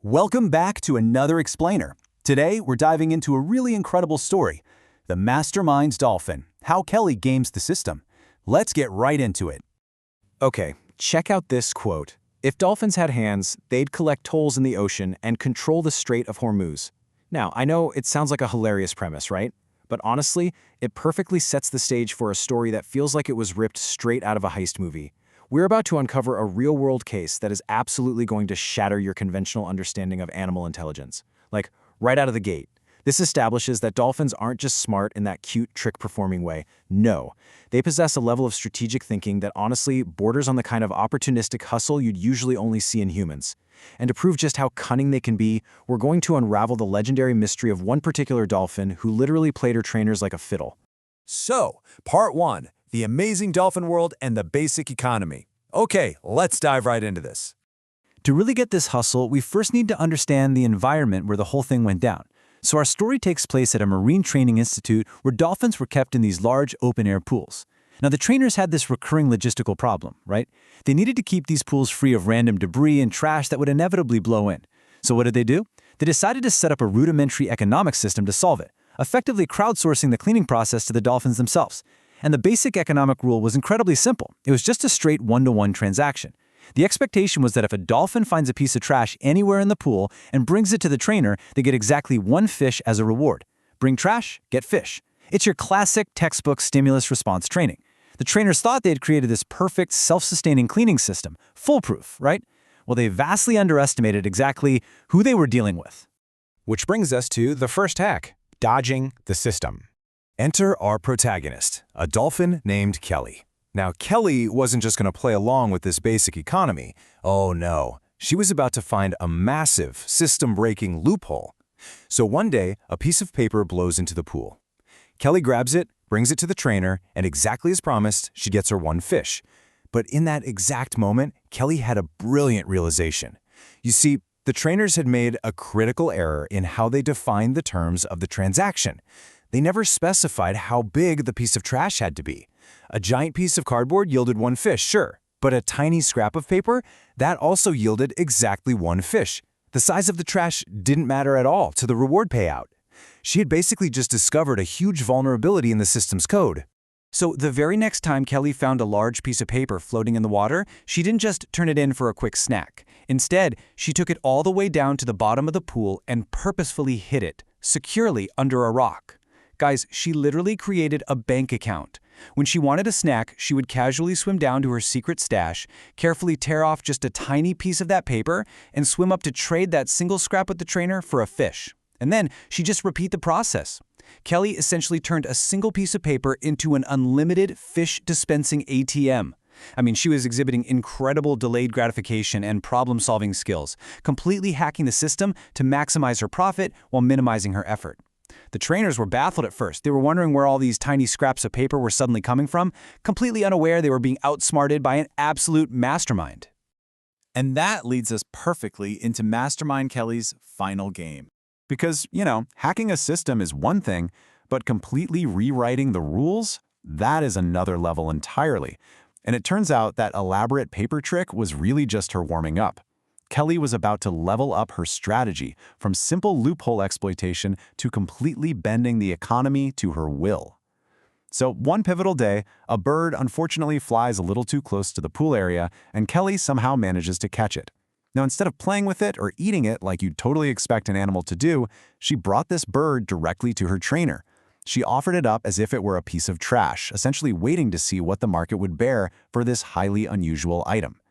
Welcome back to another explainer. Today, we're diving into a really incredible story, the mastermind Dolphin, how Kelly games the system. Let's get right into it. Okay, check out this quote. If dolphins had hands, they'd collect tolls in the ocean and control the Strait of Hormuz. Now, I know it sounds like a hilarious premise, right? But honestly, it perfectly sets the stage for a story that feels like it was ripped straight out of a heist movie. We're about to uncover a real-world case that is absolutely going to shatter your conventional understanding of animal intelligence. Like, right out of the gate. This establishes that dolphins aren't just smart in that cute trick-performing way. No, they possess a level of strategic thinking that honestly borders on the kind of opportunistic hustle you'd usually only see in humans. And to prove just how cunning they can be, we're going to unravel the legendary mystery of one particular dolphin who literally played her trainers like a fiddle. So, Part 1, the amazing dolphin world and the basic economy. Okay, let's dive right into this. To really get this hustle, we first need to understand the environment where the whole thing went down. So our story takes place at a marine training institute where dolphins were kept in these large open-air pools. Now, the trainers had this recurring logistical problem, right? They needed to keep these pools free of random debris and trash that would inevitably blow in. So what did they do? They decided to set up a rudimentary economic system to solve it, effectively crowdsourcing the cleaning process to the dolphins themselves. And the basic economic rule was incredibly simple. It was just a straight one-to-one transaction. The expectation was that if a dolphin finds a piece of trash anywhere in the pool and brings it to the trainer, they get exactly one fish as a reward. Bring trash, get fish. It's your classic textbook stimulus response training. The trainers thought they had created this perfect, self-sustaining cleaning system, foolproof, right? Well, they vastly underestimated exactly who they were dealing with. Which brings us to the first hack, dodging the system. Enter our protagonist, a dolphin named Kelly. Now, Kelly wasn't just going to play along with this basic economy. Oh no, she was about to find a massive, system-breaking loophole. So one day, a piece of paper blows into the pool. Kelly grabs it, brings it to the trainer, and exactly as promised, she gets her one fish. But in that exact moment, Kelly had a brilliant realization. You see, the trainers had made a critical error in how they defined the terms of the transaction. They never specified how big the piece of trash had to be. A giant piece of cardboard yielded one fish, sure, but a tiny scrap of paper, that also yielded exactly one fish. The size of the trash didn't matter at all to the reward payout. She had basically just discovered a huge vulnerability in the system's code. So the very next time Kelly found a large piece of paper floating in the water, she didn't just turn it in for a quick snack. Instead, she took it all the way down to the bottom of the pool and purposefully hid it, securely under a rock. Guys, she literally created a bank account. When she wanted a snack, she would casually swim down to her secret stash, carefully tear off just a tiny piece of that paper, and swim up to trade that single scrap with the trainer for a fish. And then she'd just repeat the process. Kelly essentially turned a single piece of paper into an unlimited fish-dispensing ATM. I mean, she was exhibiting incredible delayed gratification and problem-solving skills, completely hacking the system to maximize her profit while minimizing her effort. The trainers were baffled at first. They were wondering where all these tiny scraps of paper were suddenly coming from, completely unaware they were being outsmarted by an absolute mastermind. And that leads us perfectly into Mastermind Kelly's final game. Because, hacking a system is one thing, but completely rewriting the rules, that is another level entirely. And it turns out that elaborate paper trick was really just her warming up. Kelly was about to level up her strategy from simple loophole exploitation to completely bending the economy to her will. So one pivotal day, a bird unfortunately flies a little too close to the pool area, and Kelly somehow manages to catch it. Now, instead of playing with it or eating it like you'd totally expect an animal to do, she brought this bird directly to her trainer. She offered it up as if it were a piece of trash, essentially waiting to see what the market would bear for this highly unusual item.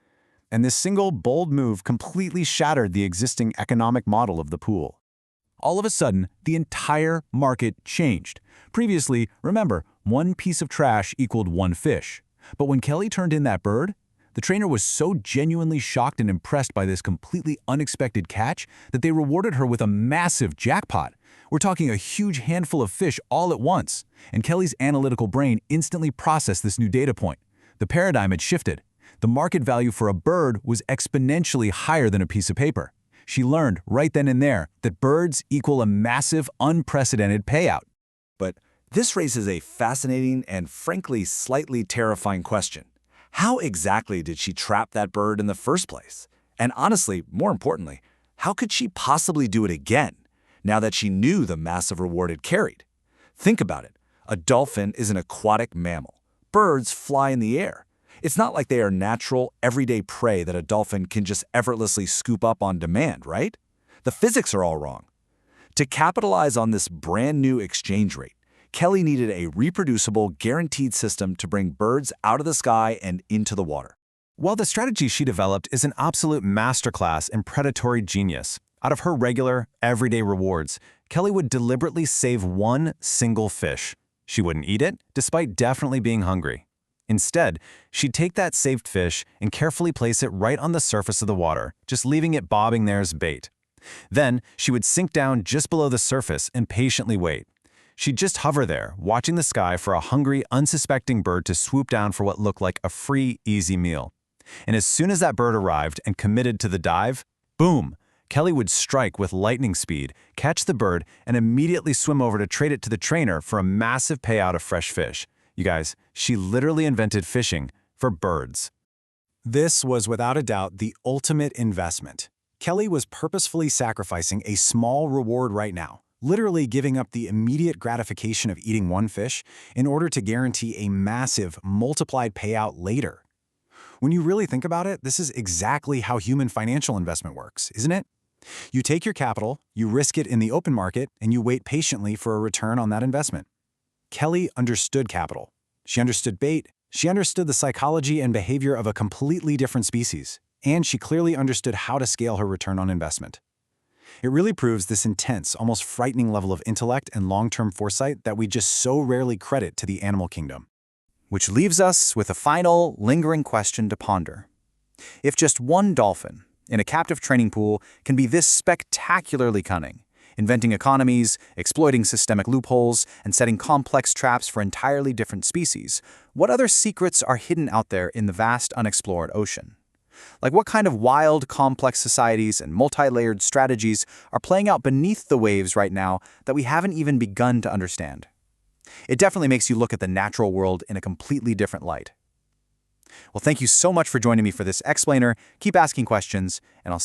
And this single, bold move completely shattered the existing economic model of the pool. All of a sudden, the entire market changed. Previously, remember, one piece of trash equaled one fish. But when Kelly turned in that bird, the trainer was so genuinely shocked and impressed by this completely unexpected catch that they rewarded her with a massive jackpot. We're talking a huge handful of fish all at once. And Kelly's analytical brain instantly processed this new data point. The paradigm had shifted. The market value for a bird was exponentially higher than a piece of paper. She learned right then and there that birds equal a massive, unprecedented payout. But this raises a fascinating and frankly slightly terrifying question. How exactly did she trap that bird in the first place? And honestly, more importantly, how could she possibly do it again, now that she knew the massive reward it carried? Think about it. A dolphin is an aquatic mammal. Birds fly in the air. It's not like they are natural, everyday prey that a dolphin can just effortlessly scoop up on demand, right? The physics are all wrong. To capitalize on this brand new exchange rate, Kelly needed a reproducible, guaranteed system to bring birds out of the sky and into the water. Well, the strategy she developed is an absolute masterclass in predatory genius. Out of her regular, everyday rewards, Kelly would deliberately save one single fish. She wouldn't eat it, despite definitely being hungry. Instead, she'd take that saved fish and carefully place it right on the surface of the water, just leaving it bobbing there as bait. Then, she would sink down just below the surface and patiently wait. She'd just hover there, watching the sky for a hungry, unsuspecting bird to swoop down for what looked like a free, easy meal. And as soon as that bird arrived and committed to the dive, boom! Kelly would strike with lightning speed, catch the bird, and immediately swim over to trade it to the trainer for a massive payout of fresh fish. You guys, she literally invented fishing for birds. This was without a doubt the ultimate investment. Kelly was purposefully sacrificing a small reward right now, literally giving up the immediate gratification of eating one fish in order to guarantee a massive, multiplied payout later. When you really think about it, this is exactly how human financial investment works, isn't it? You take your capital, you risk it in the open market, and you wait patiently for a return on that investment. Kelly understood capital. She understood bait. She understood the psychology and behavior of a completely different species. And she clearly understood how to scale her return on investment. It really proves this intense, almost frightening level of intellect and long-term foresight that we just so rarely credit to the animal kingdom. Which leaves us with a final, lingering question to ponder. If just one dolphin in a captive training pool can be this spectacularly cunning, inventing economies, exploiting systemic loopholes, and setting complex traps for entirely different species, what other secrets are hidden out there in the vast unexplored ocean? Like what kind of wild, complex societies and multi-layered strategies are playing out beneath the waves right now that we haven't even begun to understand? It definitely makes you look at the natural world in a completely different light. Well, thank you so much for joining me for this explainer. Keep asking questions, and I'll